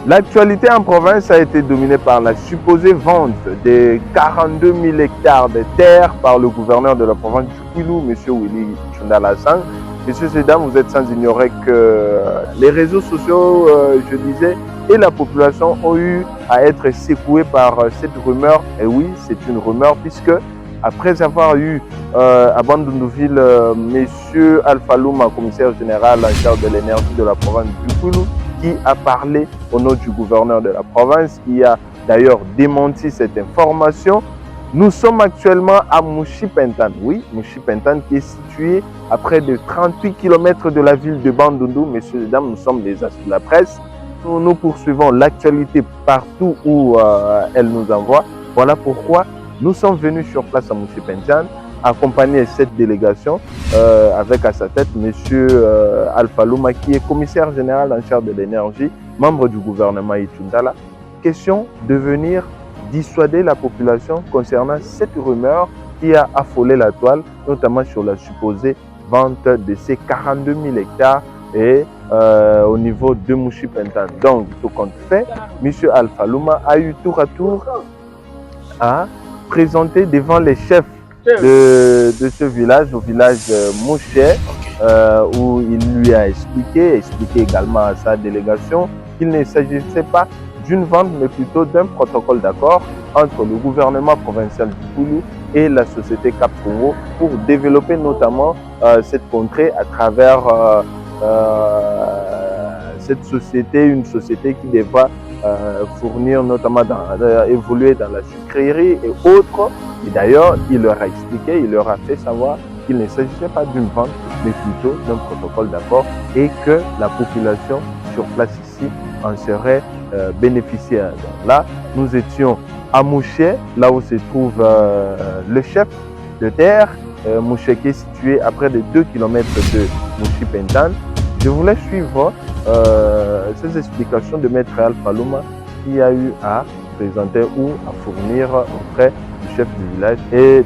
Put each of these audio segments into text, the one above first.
L'actualité en province a été dominée par la supposée vente de 42 000 hectares de terre par le gouverneur de la province du Kwilu, M. Willy Tshundala Sang. Messieurs et dames, vous êtes sans ignorer que les réseaux sociaux, je disais, et la population ont eu à être secoués par cette rumeur. Et oui, c'est une rumeur puisque après avoir eu à Bandundouville, M. Alpha Luma, commissaire général en charge de l'énergie de la province du Kwilu, qui a parlé au nom du gouverneur de la province, qui a d'ailleurs démenti cette information. Nous sommes actuellement à Mouchi-Pentan. Oui, Mouchi-Pentan qui est situé à près de 38 km de la ville de Bandundu. Messieurs et dames, nous sommes les as de la presse. Nous poursuivons l'actualité partout où elle nous envoie. Voilà pourquoi nous sommes venus sur place à Mouchi-Pentan, accompagner cette délégation avec à sa tête M. Alpha Luma, qui est commissaire général en charge de l'énergie, membre du gouvernement Itundala. Question de venir dissuader la population concernant cette rumeur qui a affolé la toile, notamment sur la supposée vente de ces 42 000 hectares et au niveau de Mouchi-Pentan. Donc, tout compte fait, M. Alpha Luma a eu tour à tour à présenter devant les chefs de ce village, au village Mouché, où il lui a expliqué également à sa délégation qu'il ne s'agissait pas d'une vente, mais plutôt d'un protocole d'accord entre le gouvernement provincial du Kwilu et la société Cap Congo pour développer notamment cette contrée à travers cette société, une société qui devra fournir notamment, évoluer dans la sucrerie et autres. Et d'ailleurs, il leur a expliqué, il leur a fait savoir qu'il ne s'agissait pas d'une vente, mais plutôt d'un protocole d'accord et que la population sur place ici en serait bénéficiaire. Donc là, nous étions à Mouché, là où se trouve le chef de terre, Mouché qui est situé à près de 2 km de Mouchi-Pentan. Je voulais suivre ces explications de Maître Alpha Luma qui a eu à présenter ou à fournir auprès du chef du village et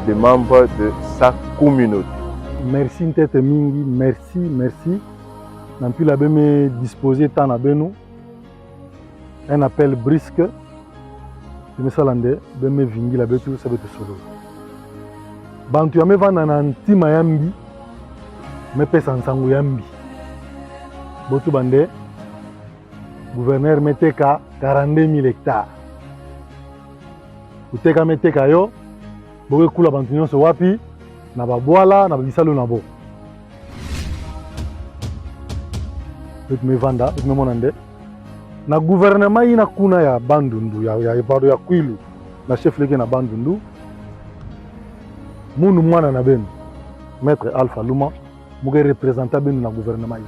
des membres de sa communauté. Merci Ntete Mingi, merci. N'a pu la me disposer tant à Beno. Un appel brisque. Je me salande, me vingi la betu ça betu solo. Bantu ya me vanda na ntima yambi, me pesa nsangu yambi. Botu bande, gouverneur meteka 42 000 hectares. Uteka meteka yo, boke kula bantu nyonso wapi, na babwala, na babisalo na bo. Betu me vanda, betu me monande. Na gouvernement ina kuna ya Bandundu, ya Kwilu, na chef leke na Bandundu, munu mwana na benu, Maître Alpha Luma, muge représenta benu na gouvernement ina.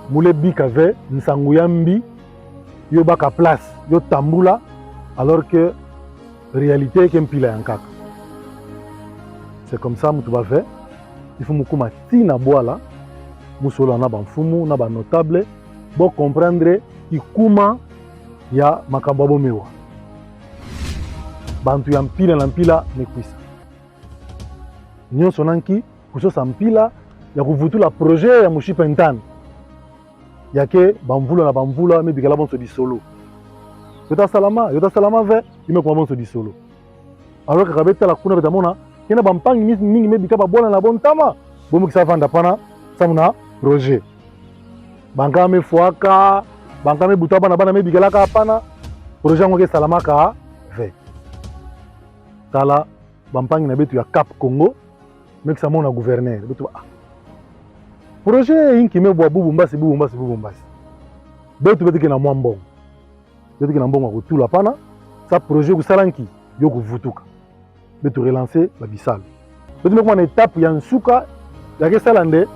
Mule bika ve, nsangu yambi, yo baka place, yo tambula, alors que réalité est qu'empila yankaka. C'est comme ça mutu ba fait, il faut mukuma tina boala, musolo na banfumu, na ba notable, pour comprendre ikuma ya makambo bomewa. bantu ya mpila na mpila mekwisa nyonso nanki kusosa mpila ya kuvutula projet ya Mushipentana yake bamvula na bamvula mebikala bonso di solo yota salama ve imekoma bonso di solo alors que kabetala kuna betamona kena bampangi mingi mebika babola na bontama bomukisa vanda pana samuna projet banka mefuaka banka mebuta bana mebikalaka pana projet ngo ke salama ka ve tala bampangi na betu ya Cap Congo mekisa mona gouverneur betu projet inki mebwa bubumbasi betu betike na mwambongo betike na mbongo kutula pana sa projet kusalanki yo kuvutuka betu relancer la bisalo betu mekuma na étape ya nsuka ya ke salande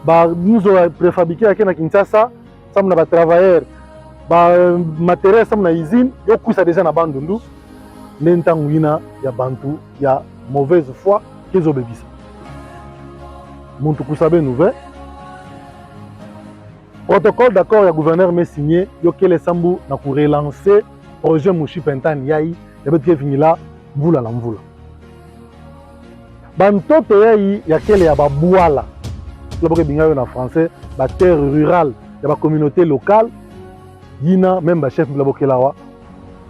ba nuzo préfabriqué yake na Kinshasa samuna ba travailleur ba matériel samuna usine yo kuisa déjà na bandundu nentangu ina ya bantu ya mauvaise foi kezo bebisa muntu kusabe nouvelle protocole d'accord ya gouverneur me signé yo kele sambu na ku relancer projet Mushipentana yai ya betu vingila mvula na mvula bantoto yai ya kele ya babuala loboke bingayo na français ba terre rurale ya ba communauté locale yina même ba chef loboke lawa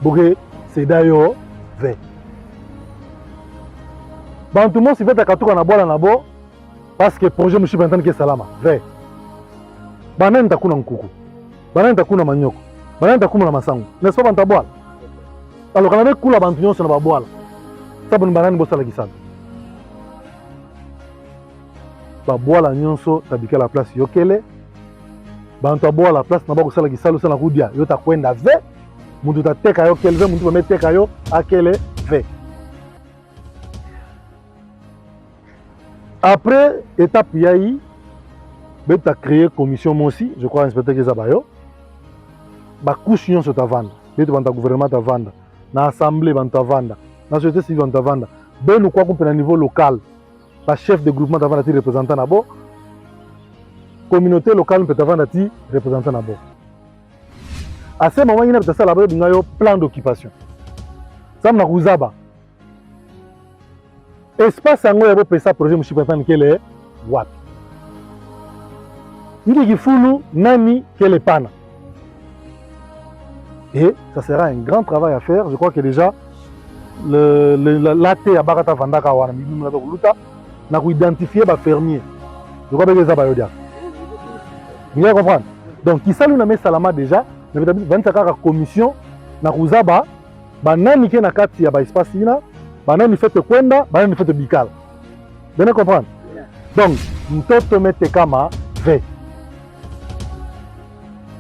boke sedayo ve bantu mo siveta katuka na bola na bo parce que projet Mushipentana ke salama ve banani takuna nkuku banani takuna manyoko banani takuna na masango n'est-ce pas banta boala alors kana kula bantu nyonso na baboala sabu ni banani bosala kisana baboala nyonso tabika la place yokele bantu abola la place na ba kosala kisalo sana kudia yo takwenda ve muntu tateka yo kele ve muntu bameteka yo akele ve après étape yai beta créé commission mosi je crois inspecteur Kezabayo ba couche nyonso tavanda betu banta gouvernement tavanda na assemblée banta vanda na société civile banta vanda benu kwa kumpe na niveau local ba chef de groupement tavanda ti représentant nabo communauté locale mpe tavanda ti représentant nabo à ce moment ina beta sala ba bingayo plan d'occupation sam na kuzaba espace yango ya bo pesa projet Mushipentana kele wapi Niki kifulu nani kele pana. Et ça sera un grand travail à faire. Je crois que déjà l'athée à Barata Vandaka wana mimi na luta na ku identifier ba fermier. Je crois que ça va yodia. Vous comprenez? Donc qui salu na me salama déjà, mais peut-être ka commission na kuzaba ba nani ke na kati ya ba espace ina, ba nani fete kwenda, ba nani fete bikala. Vous comprenez? Donc mtoto mete kama ve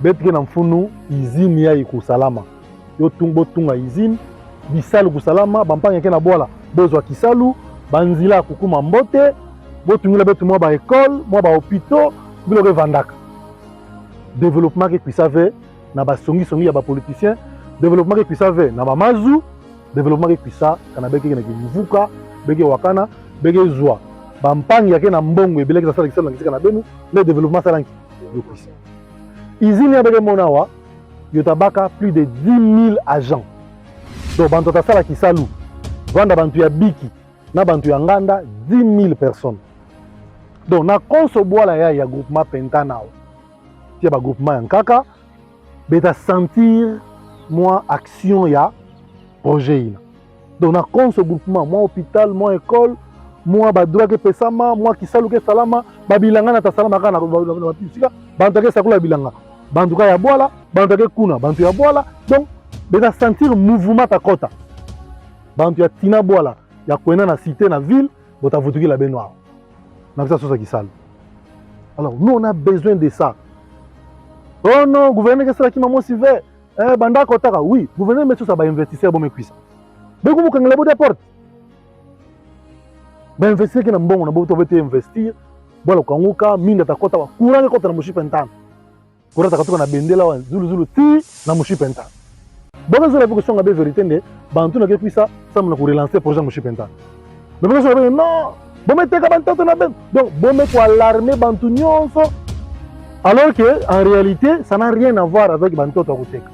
betike na mfunu izini ya ikusalama yo tumbo tunga izini bisalu kusalama bampanga ke na bola bozwa kisalu banzila kukuma mbote botungula betu mwa ba école mwa ba hôpitaux biloko vandaka développement ke kuisave na ba songi ya ba politiciens développement ke kuisave na ba mazu développement ke kuisa kana beke na kivuka beke wakana beke zwa bampanga ke na mbongo ebeleke za sala kisalu na benu le développement salanki yo kuisa Izini ya bege monawa, yotabaka plus de 10 000 agents. Donc, bantu tasala kisalu, vanda bantu ya biki, na bantu ya nganda, 10 000 personnes. Donc, na konso boala ya groupement Pentana, tia ba groupement yankaka, beta sentir moi action ya projet ina. Donc, na konso groupement, moi hôpital, moi école, moi ba droit ke pesama, moi kisalu ke salama, babilanga na tasalama kana ba pisika, bantu ke sakula bilanga. Bantu ya boala, bantu ya kuna, bantu ya boala. Donc, beta sentir mouvement ta kota. Bantu ya tina boala, ya kwena na cité na ville, bota vutuki la benoir. Na ça sosa kisal. Alors, nous on a besoin de ça. Oh non, gouverneur que ça qui m'a sivé. Banda kotaka, oui, gouverneur met ça ba investisseur bon me kuisa. Beko mo kangela bo porte. Ba investisseur ki na mbongo na bo to vete investir, bola kanguka minga ta kota wa courant kota na Mushipentana. Kurata katoka na bendela wa zulu ti na Mushipentana. Bongo zola boko songa be vérité nde bantu na ke kuisa ça na ku relancer projet Mushipentana. Mais bongo zola non, bon meteka bantu na ben. Donc bon met ko alarmer bantu nyonso. Alors que en réalité ça n'a rien à voir avec bantu to kuteka.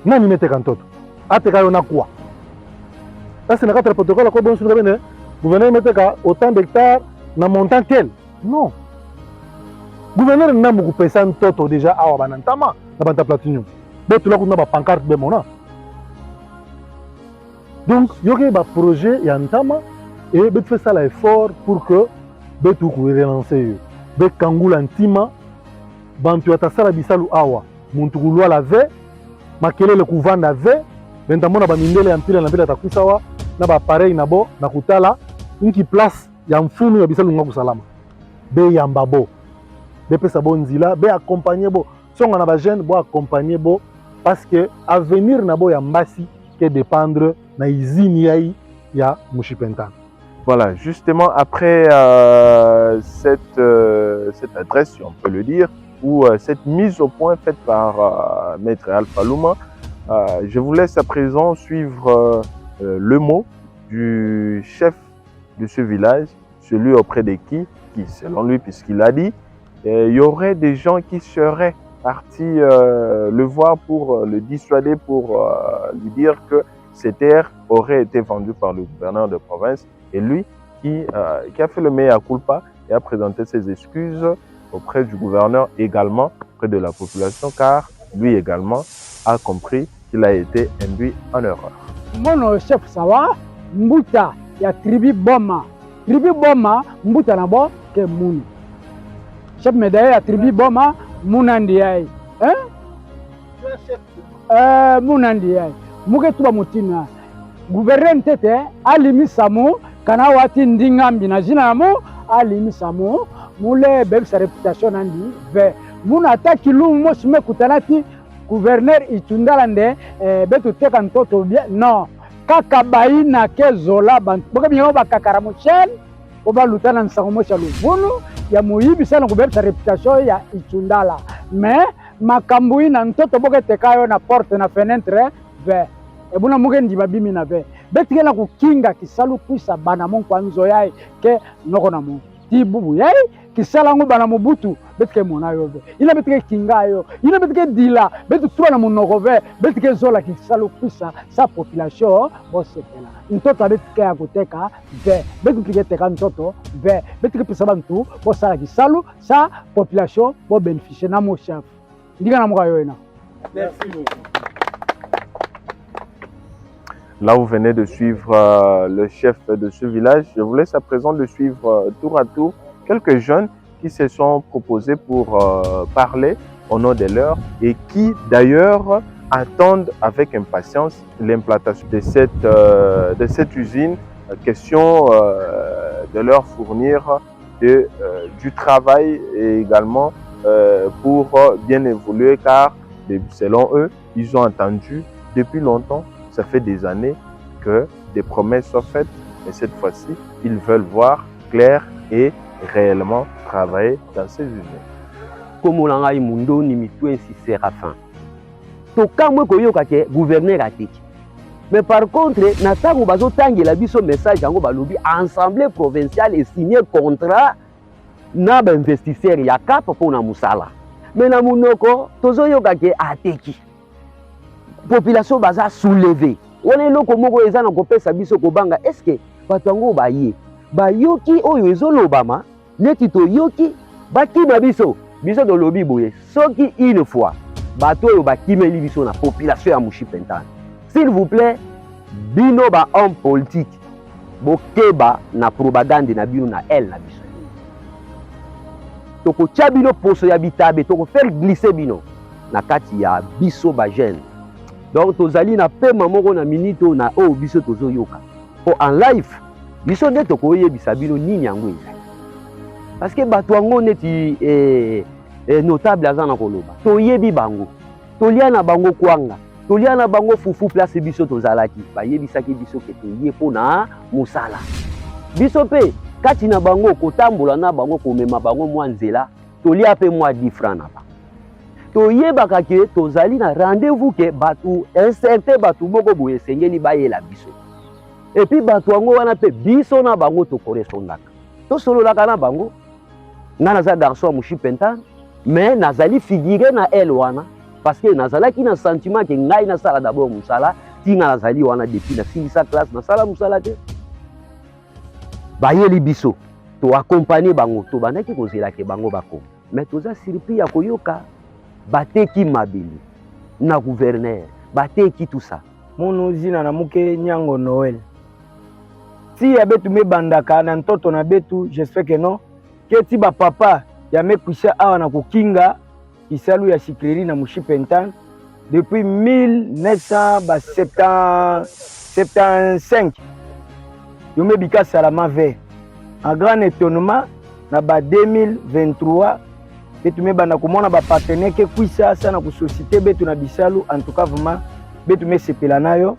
Nani meteka ntoto? Ateka yo na kwa. Ça, c'est le protocole. Le gouverneur met autant d'hectares dans montant tel. Non. Le gouverneur n'a pas payé ça déjà à Wabanantama, dans la platinum. Mais tu l'as dit, pancarte de mon. Donc, il y a un projet, il y a un tama, et il fait ça l'effort pour que il tout relancer. Il kangula ntima, bantu atasala bisalu awa, muntu la ve, makele le kuvanda ve, bentamona ba mindele ya mpila na bila takusawa, na ba pareil nabo na kutala, inki place ya mfunu ya bisalu ngaku salama. Be yambabo. Be pesa bo nzila, be accompagner bo. Songa na ba jeune bo accompagner bo parce que avenir nabo ya mbasi ke dépendre na izini yai ya Mushipentana. Voilà, justement après cette adresse, si on peut le dire, ou cette mise au point faite par Maître Alpha Luma, je vous laisse à présent suivre le mot du chef de ce village, celui auprès de qui selon lui, puisqu'il a dit, il y aurait des gens qui seraient partis le voir pour le dissuader, pour lui dire que ces terres auraient été vendues par le gouverneur de province. Et lui, qui a fait le mea culpa et a présenté ses excuses auprès du gouverneur également, auprès de la population, car lui également a compris qu'il a été induit en erreur. Mon chef Sawa, Mbuta, il y a tribu Boma. Tribu Boma, Mbuta nabo, ke Mouni. Chef Médaille, il y a tribu Boma, Mounandiaï. Hein? Mounandiaï. Mouke tuba mutina. Gouverneur Tete, Alimi Samu, kana wati ndingambi na jina mo alimi samu mule bebe sa réputation nandi ve muna ataki lu mo shime kutanati gouverneur Itundala nde betu teka ntoto bien non kaka baina ke zola bantu boka binyo bakakara mo chen oba lutana nsango mo cha luvunu ya muyibi sana ku bebe sa réputation ya Itundala mais makambu ina ntoto boka tekayo na porte na fenêtre ve ebuna muke ndiba bimi na ve betige na kukinga kisalu kwisa bana mon kwa nzo yae ke noko na mo tibubu yae kisala ngo bana mobutu betige mona yo ve ina betige kinga yo ina betige dila betu tuba na monoko ve betige zola kisalu kwisa sa population bo sepela ntoto betige ya kuteka ve betu pige teka ntoto ve betige pisa bantu bo sala kisalu sa population bo bénéficier na mo chef ndika na mo yo ina. Merci beaucoup. Là, vous venez de suivre le chef de ce village. Je vous laisse à présent de suivre tour à tour quelques jeunes qui se sont proposés pour parler au nom de leurs et qui d'ailleurs attendent avec impatience l'implantation de cette usine. Question de leur fournir du travail et également pour bien évoluer car selon eux, ils ont entendu depuis longtemps. Ça fait des années que des promesses sont faites, mais cette fois-ci, ils veulent voir clair et réellement travailler dans ces usines. Comme on l'a dit, Mundo ni mitoué si Séraphin. To kamwe ko yoka ke gouverneur atiki. Mais par contre, na tango bazo tangi la biso message yango balobi assemblée provinciale et signé contrat na ba investisseur ya cap pour na musala. Mais na munoko tozo yoka ke ateki. Population baza soulever. Wana eloko moko eza na kopesa biso kobanga est-ce que bato yango baye bayoki oyo ezolobama neti toyoki bakima biso biso tolobi boye soki une fois bato oyo bakimeli biso na population ya Mushipentana. S'il vous plaît, bino ba homme politique bokeba na propagande na bino na elle na biso. Toko tia bino poso ya bitabe toko faire glisser bino na kati ya biso ba jeune. Donc tozali na pema moko na minito na o biso tozo yoka. Po en live biso nde toko yebisa bino nini yango ezali. Parce que bato yango neti notable azana koloba. Toyebi bango. Tolia na bango kwanga. Tolia na bango fufu place biso tozalaki. Ba yebisaki biso ke toye pona musala. Biso pe kati na bango kotambola na bango komema bango mwa nzela. Tolia pe mwa 10 francs na ba. Toyebaka ke tozali na rendez-vous ke batu incertain batu moko boye sengeli bayela biso. Et puis batu yango wana pe biso na bango to correspondaka. To sololaka na bango. Nga naza garçon Mushipentana, mais nazali figuré na elle wana parce que nazalaki na sentiment ke ngai na sala d'abord musala ntinga nazali wana depuis nasilisa classe nasala mosala te bayeli biso toaccompagne bango tobandaki kozelaki bango bakoma mais toza surpris ya koyoka bateki mabeli na gouverneur bateki tout ça mono zina na muke nyango Noël ti ya betu mebandaka na ntoto na betu j'espère que non keti ba papa ya mekwisha awa na kokinga kisalu ya Shikleri na Mushipentan depuis 1975 yo mebika salama ve en grand étonnement na ba 2023 betu mebanda komona ba partenaire ke kwisa sana ku société betu na bisalu en tout cas vraiment betu mesepela nayo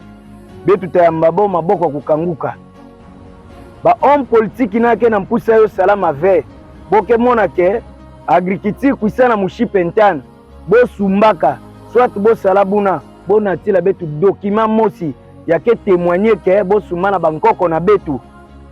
betu tayamba bo maboko kukanguka ba homme politique nake na mpusa yo salama ve boke mona ke agriculture kwisa na Mushipentan bo sumbaka soit bo salabuna bo natila betu document mosi ya ke témoigner ke bo sumana bankoko na betu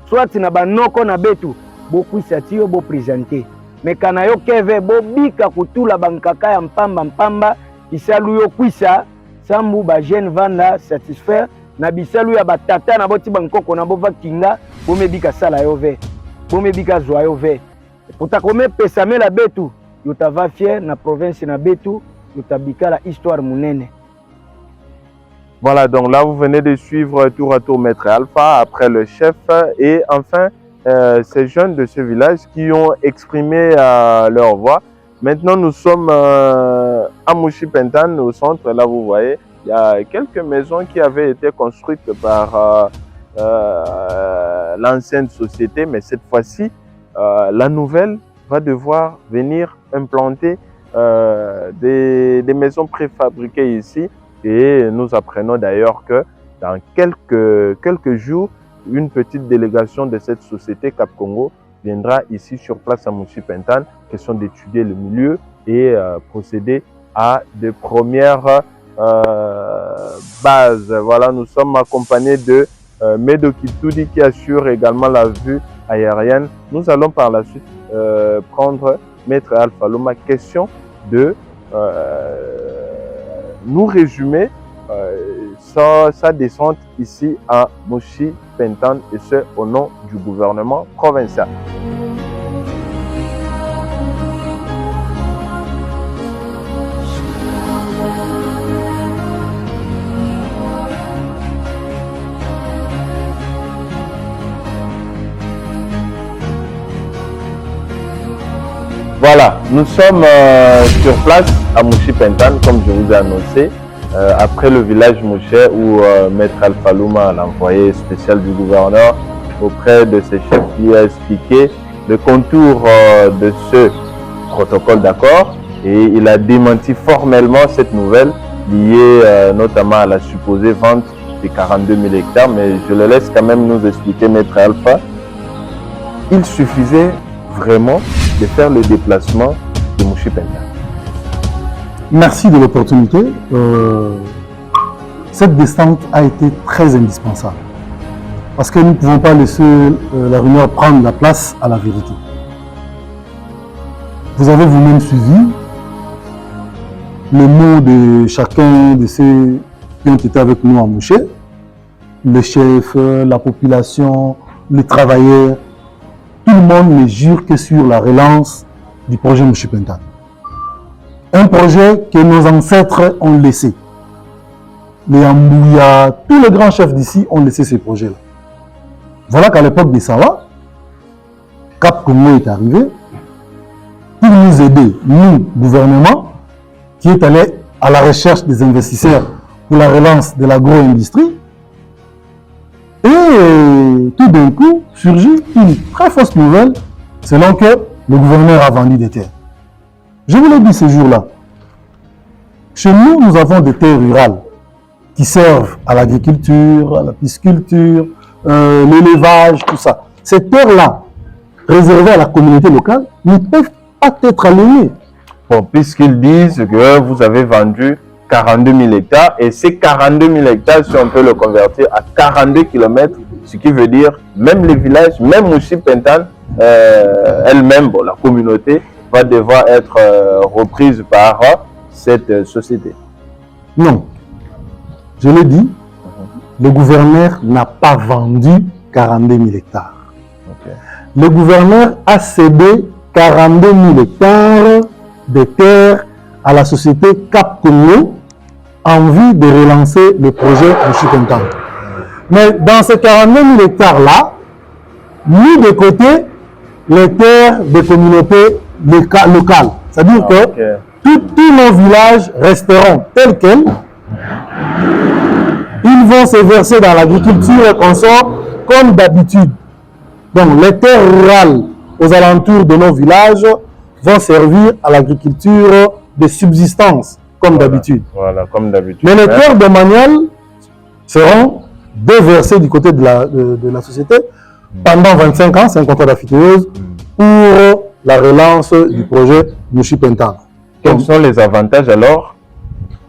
soit na banoko na betu bo kwisa tiyo bo présenter mais kana yo keve bo bika kutula bankaka ya mpamba isalu yo kwisa sambu ba jeune vanda satisfaire na bisalu ya batata na boti bankoko na bo vakinga bo mebika sala yo ve bo mebika zwa yo ve potakome pesame la betu yo tava fier na province na betu yo tabika la histoire munene. Voilà, donc là vous venez de suivre tour à tour Maître Alpha, après le chef et enfin ces jeunes de ce village qui ont exprimé leur voix. Maintenant nous sommes à Mushipentan, au centre, là vous voyez, il y a quelques maisons qui avaient été construites par l'ancienne société, mais cette fois-ci, la nouvelle va devoir venir implanter des maisons préfabriquées ici. Et nous apprenons d'ailleurs que dans quelques jours, une petite délégation de cette société Cap Congo viendra ici sur place à Mushipentan, question d'étudier le milieu et procéder à de premières bases. Voilà, nous sommes accompagnés de Medo Kitudi qui assure également la vue aérienne. Nous allons par la suite prendre Maître Alpha Loma, question de nous résumer sa descente ici à Mushipentan et ce au nom du gouvernement provincial. Voilà, nous sommes sur place à Mushipentan, comme je vous ai annoncé, après le village Mouché où Maître Alpha Loma, l'envoyé spécial du gouverneur, auprès de ses chefs, lui a expliqué le contour de ce protocole d'accord et il a démenti formellement cette nouvelle liée notamment à la supposée vente des 42 000 hectares, mais je le laisse quand même nous expliquer, Maître Alpha. Il suffisait vraiment de faire le déplacement de Mushipentan. Merci de l'opportunité. Cette descente a été très indispensable parce que nous ne pouvons pas laisser la rumeur prendre la place à la vérité. Vous avez vous-même suivi le mot de chacun de ceux qui ont été avec nous en Mouché, le chef, la population, les travailleurs. Tout le monde ne jure que sur la relance du projet Mushipentan. Un projet que nos ancêtres ont laissé. Les Ambouya, tous les grands chefs d'ici ont laissé ces projets-là. Voilà qu'à l'époque des Sawa, Cap Congo est arrivé pour nous aider, nous, gouvernement, qui est allé à la recherche des investisseurs pour la relance de l'agro-industrie. Et tout d'un coup, surgit une très fausse nouvelle selon que le gouverneur a vendu des terres. Je vous l'ai dit ce jour-là. Chez nous, nous avons des terres rurales qui servent à l'agriculture, à la pisciculture, l'élevage, tout ça. Ces terres-là, réservées à la communauté locale, ne peuvent pas être aliénées. Bon, puisqu'ils disent que vous avez vendu 42 000 hectares et ces 42 000 hectares, si on peut le convertir à 42 km, ce qui veut dire même les villages, même Mushipentan, elle-même, bon, la communauté, va devoir être reprise par cette société. Non. Je l'ai dit, le gouverneur n'a pas vendu 42 000 hectares. Ok. Le gouverneur a cédé 42 000 hectares de terre à la société Cap Congo en vue de relancer le projet Mouchi-Pentang. Mais dans ces 42 000 hectares-là, mis de côté les terres des communautés locales. C'est-à-dire que tous nos villages resteront tels quels. Ils vont se verser dans l'agriculture et consorts comme d'habitude. Donc les terres rurales aux alentours de nos villages vont servir à l'agriculture de subsistance comme d'habitude. Voilà, comme d'habitude. Mais les terres domaniales seront déversées du côté de la société pendant 25 ans, c'est un contrat d'affectueuse, pour la relance du projet Mouchi-Pentang. Quels sont les avantages alors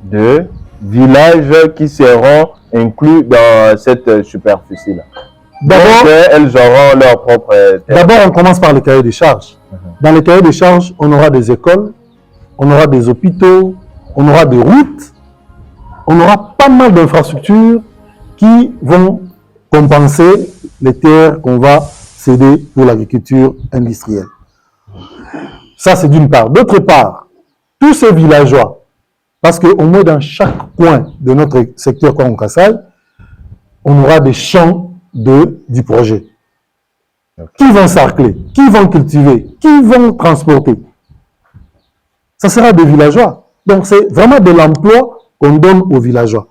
de villages qui seront inclus dans cette superficie-là? D'abord, elles auront leur propre terre. D'abord, on commence par le cahier des charges. Dans le cahier des charges, on aura des écoles, on aura des hôpitaux, on aura des routes, on aura pas mal d'infrastructures qui vont compenser les terres qu'on va céder pour l'agriculture industrielle. Ça, c'est d'une part. D'autre part, tous ces villageois, parce qu'au moins dans chaque coin de notre secteur Congo-Kassai, on aura des champs du projet. Okay. Qui vont sarcler, qui vont cultiver, qui vont transporter. Ça sera des villageois. Donc c'est vraiment de l'emploi qu'on donne aux villageois.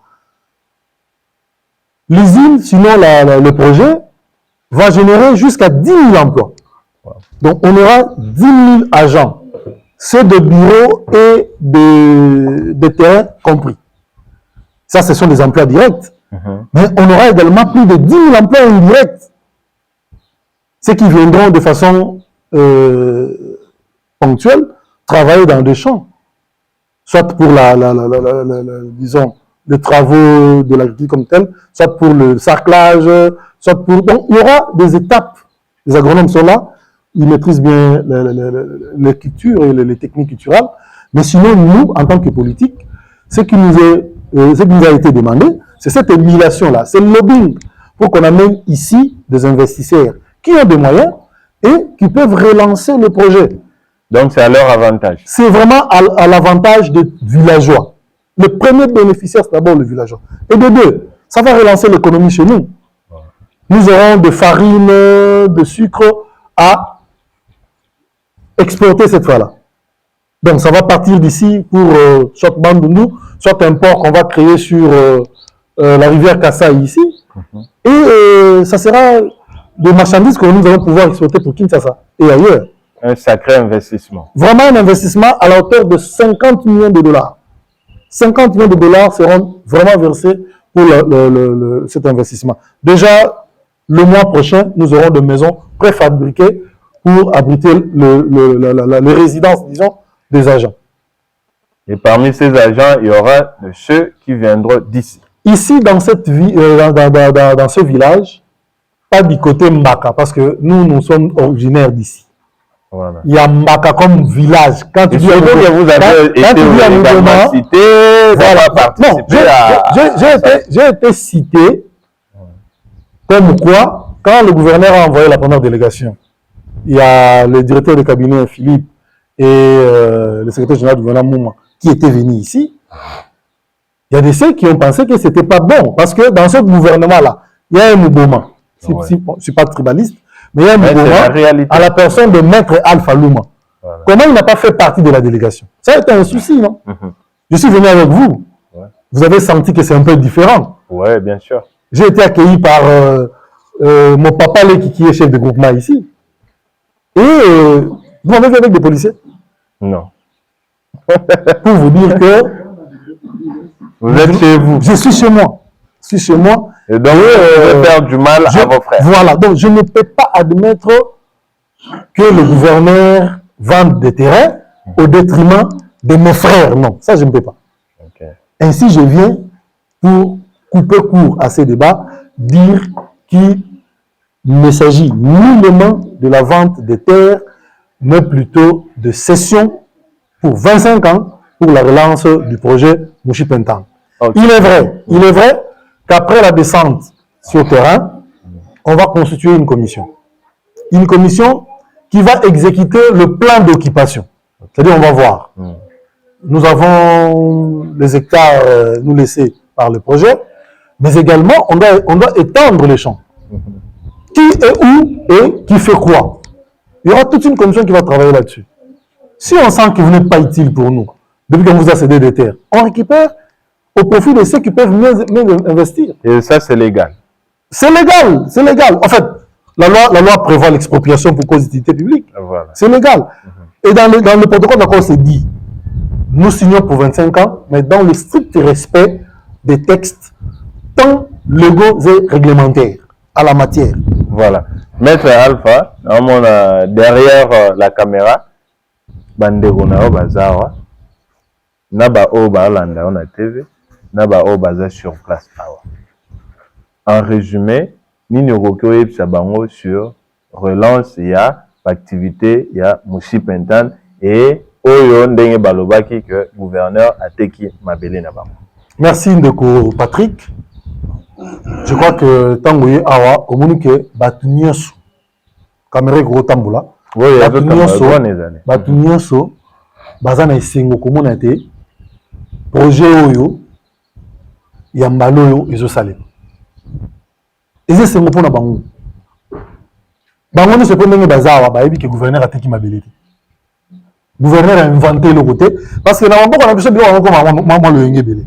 L'usine, sinon le projet, va générer jusqu'à 10 000 emplois. Wow. Donc on aura 10 000 agents, ceux de bureaux et de terrain compris. Ça, ce sont des emplois directs. Mais on aura également plus de 10 000 emplois indirects. Ceux qui viendront de façon ponctuelle travailler dans des champs. Soit pour disons, les travaux de l'agriculture comme tel, soit pour le sarclage, soit pour... Donc, il y aura des étapes. Les agronomes sont là, ils maîtrisent bien les cultures et les techniques culturelles. Mais sinon, nous, en tant que politiques, ce qui nous a été demandé, c'est cette émulation-là, c'est le lobbying pour qu'on amène ici des investisseurs qui ont des moyens et qui peuvent relancer le projet. Donc c'est à leur avantage. C'est vraiment à l'avantage des villageois. Le premier bénéficiaire, c'est d'abord le villageois. Et de deux, ça va relancer l'économie chez nous. Nous aurons de farine, de sucre à exporter cette fois-là. Donc ça va partir d'ici pour soit Bandundu, soit un port qu'on va créer sur la rivière Kassai ici. Et ça sera des marchandises que nous allons pouvoir exporter pour Kinshasa et ailleurs. Un sacré investissement. Vraiment un investissement à la hauteur de 50 millions de dollars. 50 millions de dollars seront vraiment versés pour cet investissement. Déjà, le mois prochain, nous aurons des maisons préfabriquées pour abriter les résidences, disons, des agents. Et parmi ces agents, il y aura de ceux qui viendront d'ici. Ici, dans ce village, pas du côté Mbaka, parce que nous sommes originaires d'ici. Voilà. Il y a Mbaka comme village. Quand tu dis que vous avez été cité, voilà. Non, j'ai été cité comme quoi, quand le gouverneur a envoyé la première délégation, il y a le directeur de cabinet Philippe et le secrétaire général du gouvernement Mouma qui étaient venus ici. Il y a des ceux qui ont pensé que ce n'était pas bon, parce que dans ce gouvernement-là, il y a un mouvement. Je ne suis pas tribaliste, mais il y a un mouvement à la personne de Maître Alpha Luma. Voilà. Comment il n'a pas fait partie de la délégation? Ça a été un souci, non? Je suis venu avec vous. Ouais. Vous avez senti que c'est un peu différent. Oui, bien sûr. J'ai été accueilli par mon papa qui est chef de groupement ici. Et vous m'avez vu avec des policiers? Non. Pour vous dire que vous êtes chez vous. Je suis chez moi. Je suis chez moi. Et donc, vous allez faire du mal à vos frères. Voilà. Donc, je ne peux pas admettre que le gouverneur vende des terrains au détriment de mes frères. Non, ça, je ne peux pas. Okay. Ainsi, je viens pour couper court à ces débats, dire qu'il ne s'agit nullement de la vente des terres, mais plutôt de cession pour 25 ans pour la relance du projet Mouchi-Pentang. Okay. Il est vrai qu'après la descente sur terrain, on va constituer une commission. Une commission qui va exécuter le plan d'occupation. C'est-à-dire, on va voir. Nous avons les hectares nous laissés par le projet, mais également, on doit étendre les champs. Qui est où et qui fait quoi? Il y aura toute une commission qui va travailler là-dessus. Si on sent que vous n'êtes pas utile pour nous, depuis qu'on vous a cédé des terres, on récupère au profit de ceux qui peuvent mieux investir. Et ça, c'est légal. C'est légal, c'est légal. En fait, la loi prévoit l'expropriation pour cause d'utilité publique. Voilà. C'est légal. Et dans le protocole d'accord, c'est dit, nous signons pour 25 ans, mais dans le strict respect des textes, tant légaux et réglementaires à la matière. Voilà. Maître Alpha, derrière la caméra, bandeko na bazawa, naba o balanda on a TV, naba o baza sur place awa. En résumé, nini okoko yebisa bango sur relance ya activité ya Moussi Pentane et oyo ndenge balobaki que gouverneur ateki mabele na bango. Merci Ndeko Patrick. Je crois que Tangoye Awa, au moment que Batunyoso, caméra gros tamboula, Batunyoso, Bazana Isengo, comme on a été, projet Oyo, Yambaloyo, Iso Salé. Et c'est mon point à Bango. Bango ne se peut même Bazawa, Baïbi, que le gouverneur a été qui m'a belé. Le gouverneur a inventé le côté, parce que dans mon on a besoin de voir comment maman le yenge belé.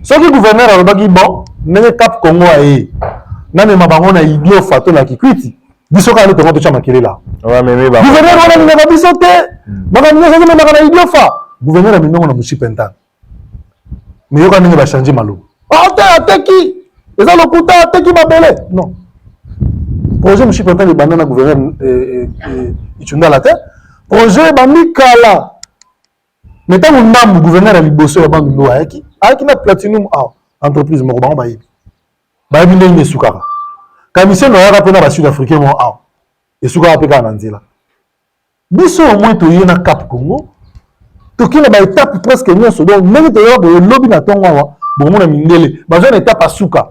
Ce que le gouverneur a dit, bon, n'est cap Congo aé. Nane mabango na idio fato la kikwiti. Biso ka le tongo to chama kele là. Ouais, mais gouverneur on a biso te. Baka ni ça mais na idio fa. Gouverneur a minongo na Moussi Pentane. Mais yo ka ninga ba changer malo. Ah te ateki. Eza lokuta ateki mabele. Non. Projet Moussi Pentane banana gouverneur Ichunda la te. Projet bami kala. Mais tant que le gouverneur a liboso ya bandu ndo ayaki na platinum entreprise moko bango bayebi bayebi ndenge esukaka commission noyaka mpe na basud-africain mo awa esukaka mpe kaka na nzela biso au moins toye na cap congo toki na baétape presque nyonso donc ndenge toyoka boye lobi na ntongo awa bokomona mindele bazwa na étape asuka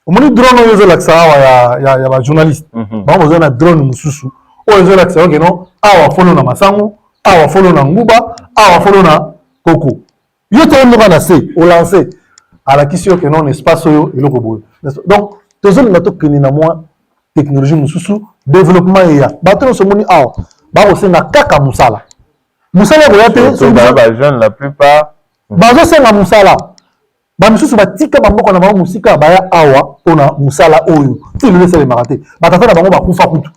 omoni drone oyo ezolakisa awa ya bajournaliste bango bazwa na drone mosusu oyo ezolakisa yo keno awa folo na masango awa folo na nguba awa folo na koko yo to ndoka na se o lancer à la question que non espace oyo eloko boyo donc tozoli na to keni na moi technologie mususu développement ya bato no somoni awa ba ko senga kaka musala ko yate so ba jeune la plupart bazo senga musala ba mususu batika bamoko na bango musika baya awa pona musala oyo ti le laisser les marater batata na bango bakufa kutu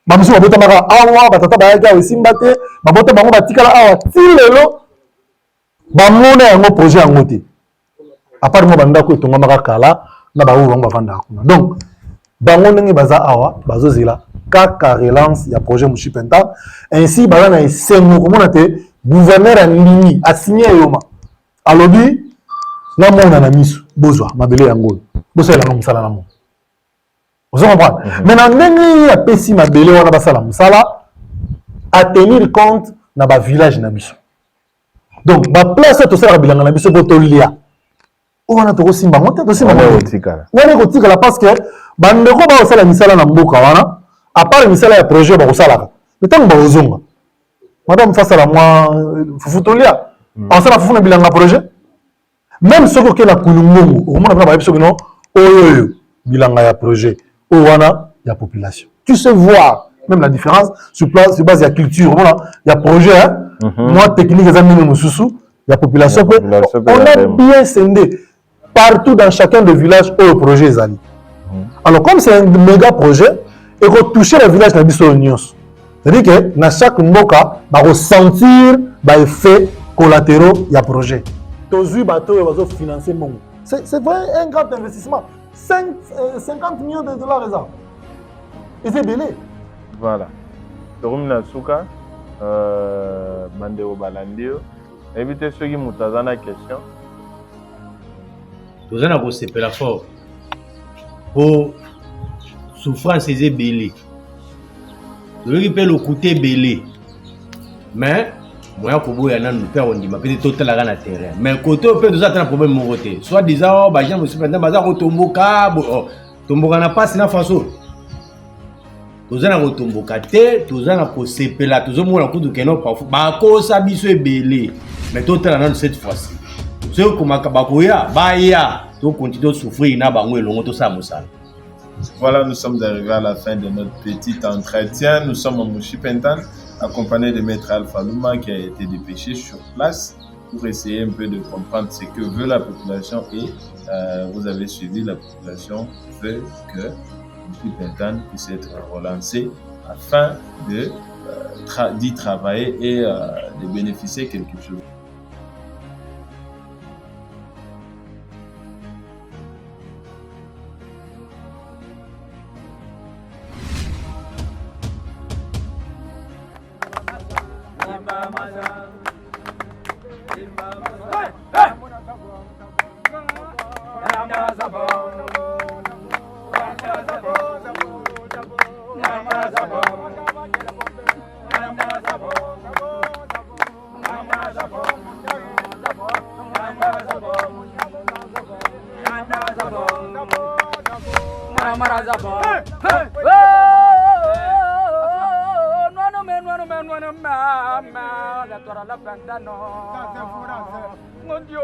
bamusu babota maka awa batata bayaka esimba te babota bango batikala awa ti lelo bamona yango projet yango te à part moi bandako etongama kala na ba oyo bango bavanda kuna donc bango ndenge baza awa bazozela kaka relance ya projet Moussi Pentane ainsi baza na esengo komona te gouverneur andimi asigné yoma alobi na mona na miso bozwa mabele yango bosala na musala na mo. Vous comprenez? Maintenant, ndenge ya pesi mabele wana basala musala à tenir compte na ba village na biso. Donc ba place to sala bilanga na biso poto lia. Wana to simba monte to simba motika. Wana ko tikala parce que bandeko ba osala misala na mboka wana à part misala ya projet ba osala. Metango ba ozonga. Madame face à la moi fufutolia. On sala fufuna bilanga projet. Même ce que la kulungongo, au moment ba biso no oyo bilanga ya projet. Ouana, il y a population. Tu sais voir même la différence sur base de la culture. Voilà, il y a projet, hein? Moi, technique, il y a population. On a bien scindé partout dans chacun des villages où le projet est allé. Alors, comme c'est un méga projet, et qu'on touche le village de la c'est-à-dire que dans chaque mboka, on va ressentir les effets collatéraux du projet. Tous les bateaux vont financer. C'est vraiment un grand investissement. 50 millions de dollars les ans. Et c'est belé. Voilà. Torumina Souka, Bandeo Balandio. Évitez ceux qui m'ont posé la question. Vous en avez c'est la force. Pour souffrance, c'est belé. Vous avez le côté belé. Mais, moyen koboya nanu pe ondima pe totalaka na terrain mais côté pe toza tana problème moko te soit disant ba gens superintendant baza kotomboka tomboka na pasi na faso toza na kotomboka te toza na kosepela tozomona kutu keno parfois bakosa biso ebele mais totala nanu cette fois-ci soki komaka bakoya baya tokontinue souffrir na bango elongo tosala mosala. Voilà, nous sommes arrivés à la fin de notre petit entretien. Nous sommes à Mouchipentan, accompagné de Maître Alpha Luma qui a été dépêché sur place pour essayer un peu de comprendre ce que veut la population et vous avez suivi, la population veut que Mouchipentan puisse être relancé afin d'y travailler et de bénéficier quelque chose. Mon Dieu,